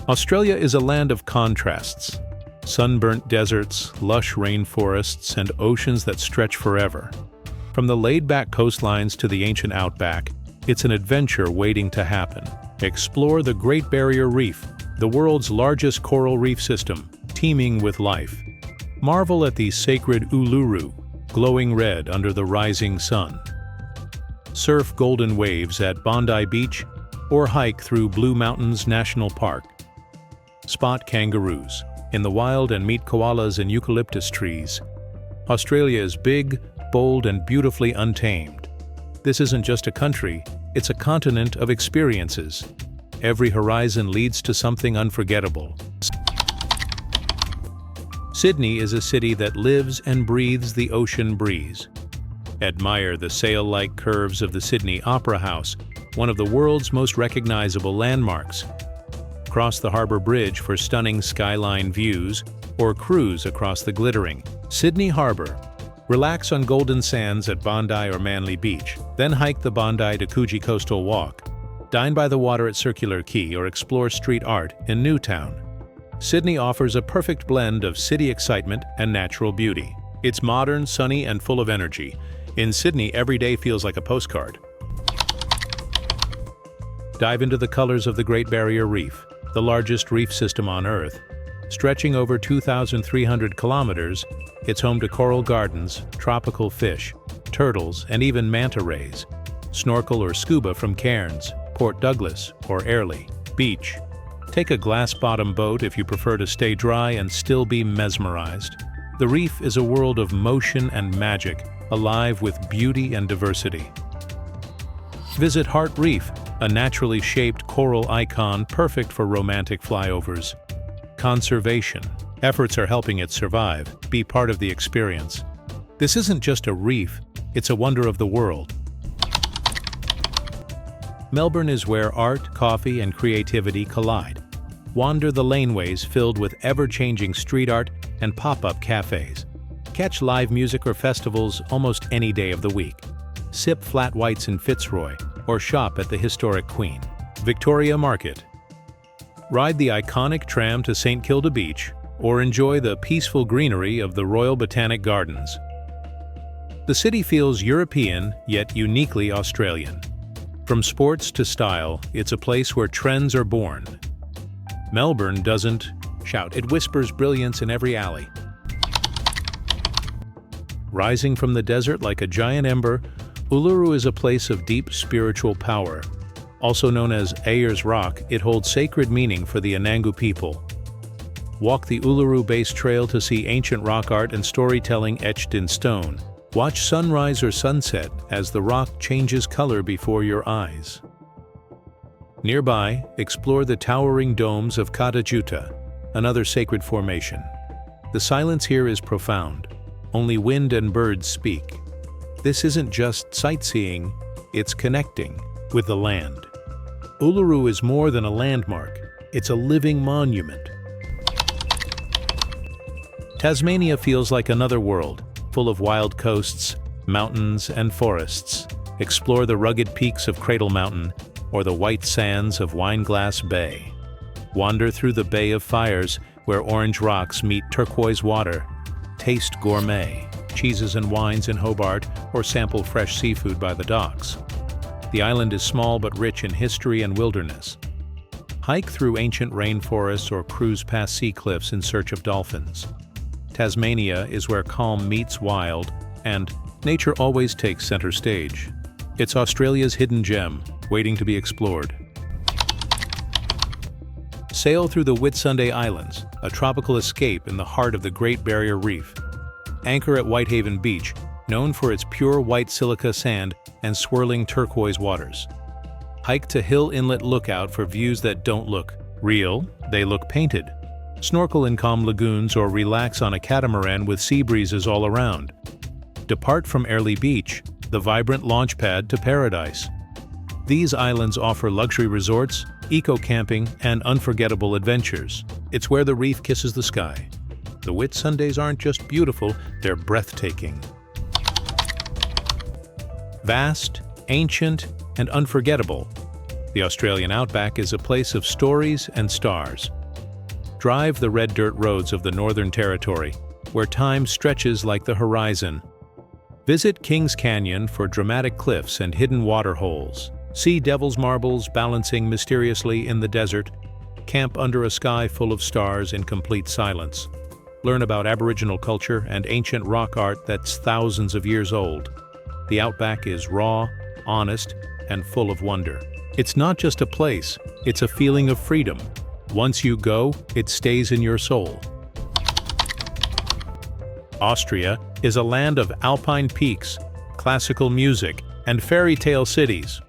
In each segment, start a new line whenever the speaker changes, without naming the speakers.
Australia is a land of contrasts. Sunburnt deserts, lush rainforests, and oceans that stretch forever. From the laid-back coastlines to the ancient Outback, it's an adventure waiting to happen. Explore the Great Barrier Reef, the world's largest coral reef system, teeming with life. Marvel at the sacred Uluru, glowing red under the rising sun. Surf golden waves at Bondi Beach or hike through Blue Mountains National Park. Spot kangaroos in the wild and meet koalas and eucalyptus trees. Australia is big, bold, and beautifully untamed. This isn't just a country, it's a continent of experiences. Every horizon leads to something unforgettable. Sydney is a city that lives and breathes the ocean breeze. Admire the sail-like curves of the Sydney Opera House, one of the world's most recognizable landmarks. Cross the Harbour Bridge for stunning skyline views, or cruise across the glittering Sydney Harbour. Relax on golden sands at Bondi or Manly Beach, then hike the Bondi to Coogee Coastal Walk. Dine by the water at Circular Quay or explore street art in Newtown. Sydney offers a perfect blend of city excitement and natural beauty. It's modern, sunny, and full of energy. In Sydney, every day feels like a postcard. Dive into the colors of the Great Barrier Reef, the largest reef system on Earth. Stretching over 2,300 kilometers, it's home to coral gardens, tropical fish, turtles, and even manta rays. Snorkel or scuba from Cairns, Port Douglas, or Airlie Beach. Take a glass-bottom boat if you prefer to stay dry and still be mesmerized. The reef is a world of motion and magic, alive with beauty and diversity. Visit Heart Reef, a naturally shaped coral icon perfect for romantic flyovers. Conservation. Efforts are helping it survive. Be part of the experience. This isn't just a reef, it's a wonder of the world. Melbourne is where art, coffee, and creativity collide. Wander the laneways filled with ever-changing street art and pop-up cafes. Catch live music or festivals almost any day of the week. Sip flat whites in Fitzroy or shop at the historic Queen Victoria Market. Ride the iconic tram to St Kilda Beach or enjoy the peaceful greenery of the Royal Botanic Gardens. The city feels European yet uniquely Australian. From sports to style, it's a place where trends are born. Melbourne doesn't shout, it whispers brilliance in every alley. Rising from the desert like a giant ember, Uluru is a place of deep spiritual power. Also known as Ayers Rock, it holds sacred meaning for the Anangu people. Walk the Uluru Base Trail to see ancient rock art and storytelling etched in stone. Watch sunrise or sunset as the rock changes color before your eyes. Nearby, explore the towering domes of Kata Tjuta, another sacred formation. The silence here is profound. Only wind and birds speak. This isn't just sightseeing, it's connecting with the land. Uluru is more than a landmark, it's a living monument. Tasmania feels like another world, full of wild coasts, mountains, and forests. Explore the rugged peaks of Cradle Mountain or the white sands of Wineglass Bay. Wander through the Bay of Fires, where orange rocks meet turquoise water. Taste gourmet cheeses and wines in Hobart, or sample fresh seafood by the docks. The island is small but rich in history and wilderness. Hike through ancient rainforests or cruise past sea cliffs in search of dolphins. Tasmania is where calm meets wild, and nature always takes center stage. It's Australia's hidden gem, waiting to be explored. Sail through the Whitsunday Islands, a tropical escape in the heart of the Great Barrier Reef. Anchor at Whitehaven Beach, known for its pure white silica sand and swirling turquoise waters. Hike to Hill Inlet Lookout for views that don't look real, they look painted. Snorkel in calm lagoons or relax on a catamaran with sea breezes all around. Depart from Airlie Beach, the vibrant launch pad to paradise. These islands offer luxury resorts, eco-camping, and unforgettable adventures. It's where the reef kisses the sky. The Whitsundays aren't just beautiful, they're breathtaking. Vast, ancient, and unforgettable, the Australian Outback is a place of stories and stars. Drive the red dirt roads of the Northern Territory, where time stretches like the horizon. Visit Kings Canyon for dramatic cliffs and hidden water holes. See devil's marbles balancing mysteriously in the desert. Camp under a sky full of stars in complete silence. Learn about Aboriginal culture and ancient rock art that's thousands of years old. The Outback is raw, honest, and full of wonder. It's not just a place, it's a feeling of freedom. Once you go, it stays in your soul. Austria is a land of alpine peaks, classical music, and fairy tale cities.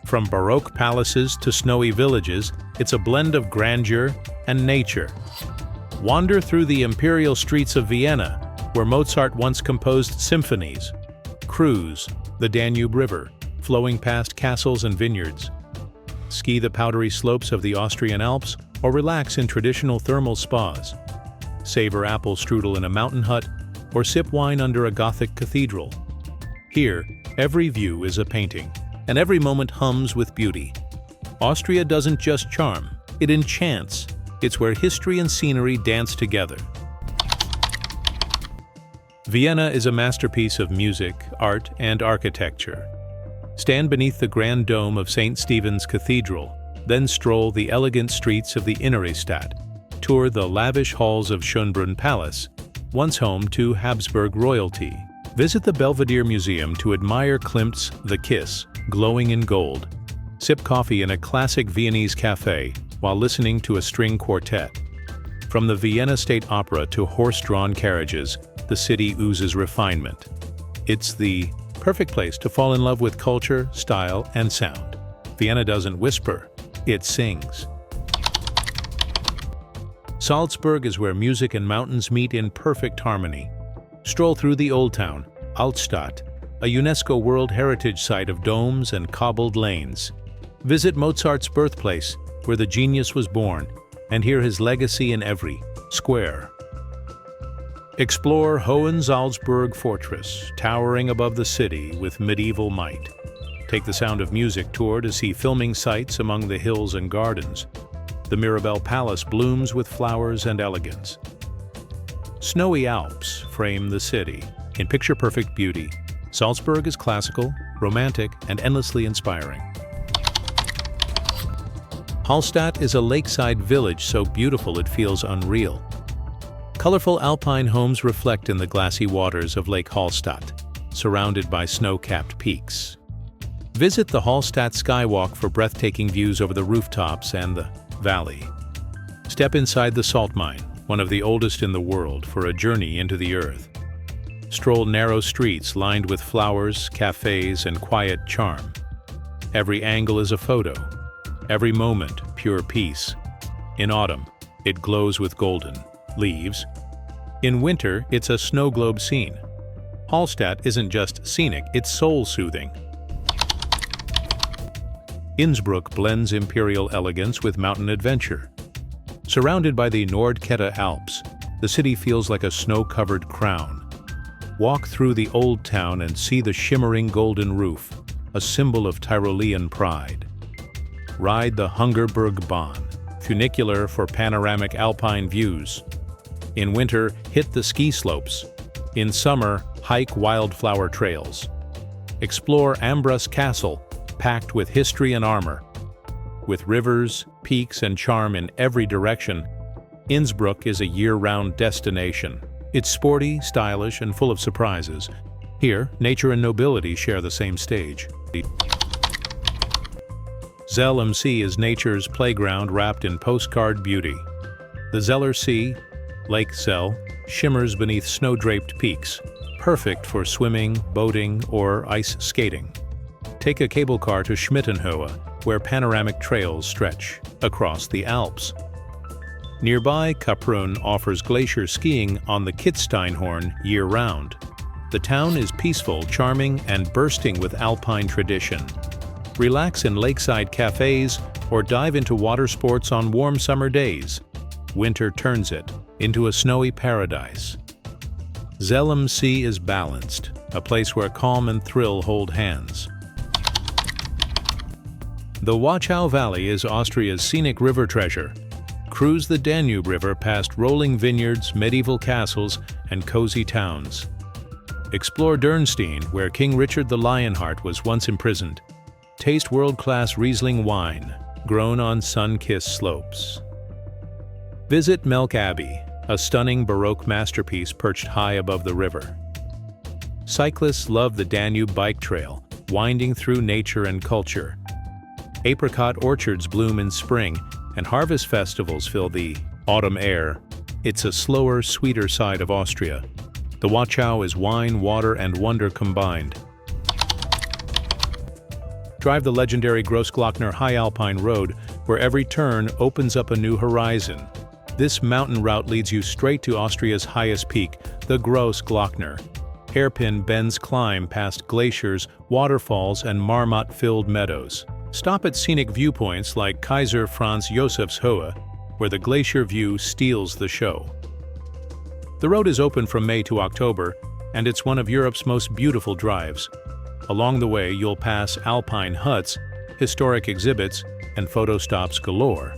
From Baroque palaces to snowy villages, it's a blend of grandeur and nature. Wander through the imperial streets of Vienna, where Mozart once composed symphonies. Cruise the Danube River, flowing past castles and vineyards. Ski the powdery slopes of the Austrian Alps, or relax in traditional thermal spas. Savor apple strudel in a mountain hut, or sip wine under a Gothic cathedral. Here, every view is a painting, and every moment hums with beauty. Austria doesn't just charm, it enchants. It's where history and scenery dance together. Vienna is a masterpiece of music, art, and architecture. Stand beneath the grand dome of St. Stephen's Cathedral, then stroll the elegant streets of the Innere Tour the lavish halls of Sunburnt Palace, once home to Habsburg royalty. Visit the Belvedere Museum to admire Klimt's The Kiss, glowing in gold. Sip coffee in a classic Viennese cafe while listening to a string quartet. From the Vienna State Opera to horse-drawn carriages, the city oozes refinement. It's the perfect place to fall in love with culture, style, and sound. Vienna doesn't whisper, it sings. Salzburg is where music and mountains meet in perfect harmony. Stroll through the Old Town, Altstadt, a UNESCO World Heritage Site of domes and cobbled lanes. Visit Mozart's birthplace, where the genius was born, and hear his legacy in every square. Explore Hohensalzburg Fortress, towering above the city with medieval might. Take the Sound of Music tour to see filming sites among the hills and gardens. The Mirabell Palace blooms with flowers and elegance. Snowy Alps frame the city in picture-perfect beauty. Salzburg is classical, romantic, and endlessly inspiring. Hallstatt is a lakeside village so beautiful it feels unreal. Colorful alpine homes reflect in the glassy waters of Lake Hallstatt, surrounded by snow-capped peaks. Visit the Hallstatt Skywalk for breathtaking views over the rooftops and the valley. Step inside the salt mine, one of the oldest in the world, for a journey into the earth. Stroll narrow streets lined with flowers, cafes, and quiet charm. Every angle is a photo. Every moment, pure peace. In autumn, it glows with golden leaves. In winter, it's a snow globe scene. Hallstatt isn't just scenic, it's soul-soothing. Innsbruck blends imperial elegance with mountain adventure. Surrounded by the Nordkette Alps, the city feels like a snow-covered crown. Walk through the old town and see the shimmering golden roof, a symbol of Tyrolean pride. Ride the Hungerbergbahn, funicular for panoramic alpine views. In winter, hit the ski slopes. In summer, hike wildflower trails. Explore Ambrus Castle, packed with history and armor. With rivers, peaks, and charm in every direction, Innsbruck is a year-round destination. It's sporty, stylish, and full of surprises. Here, nature and nobility share the same stage. Zell am See is nature's playground wrapped in postcard beauty. The Zeller See, Lake Zell, shimmers beneath snow-draped peaks, perfect for swimming, boating, or ice skating. Take a cable car to Schmittenhöhe, where panoramic trails stretch across the Alps. Nearby, Kaprun offers glacier skiing on the Kitzsteinhorn year-round. The town is peaceful, charming, and bursting with alpine tradition. Relax in lakeside cafes or dive into water sports on warm summer days. Winter turns it into a snowy paradise. Zell am See is balanced, a place where calm and thrill hold hands. The Wachau Valley is Austria's scenic river treasure. Cruise the Danube River past rolling vineyards, medieval castles, and cozy towns. Explore Dürnstein, where King Richard the Lionheart was once imprisoned. Taste world-class Riesling wine, grown on sun-kissed slopes. Visit Melk Abbey, a stunning Baroque masterpiece perched high above the river. Cyclists love the Danube Bike Trail, winding through nature and culture. Apricot orchards bloom in spring, and harvest festivals fill the autumn air. It's a slower, sweeter side of Austria. The Wachau is wine, water, and wonder combined. Drive the legendary Grossglockner High Alpine Road, where every turn opens up a new horizon. This mountain route leads you straight to Austria's highest peak, the Grossglockner. Hairpin bends climb past glaciers, waterfalls, and marmot-filled meadows. Stop at scenic viewpoints like Kaiser Franz Josefs Höhe, where the glacier view steals the show. The road is open from May to October, and it's one of Europe's most beautiful drives. Along the way, you'll pass Alpine huts, historic exhibits, and photo stops galore.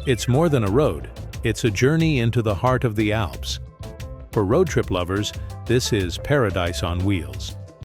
It's more than a road, it's a journey into the heart of the Alps. For road trip lovers, this is paradise on wheels.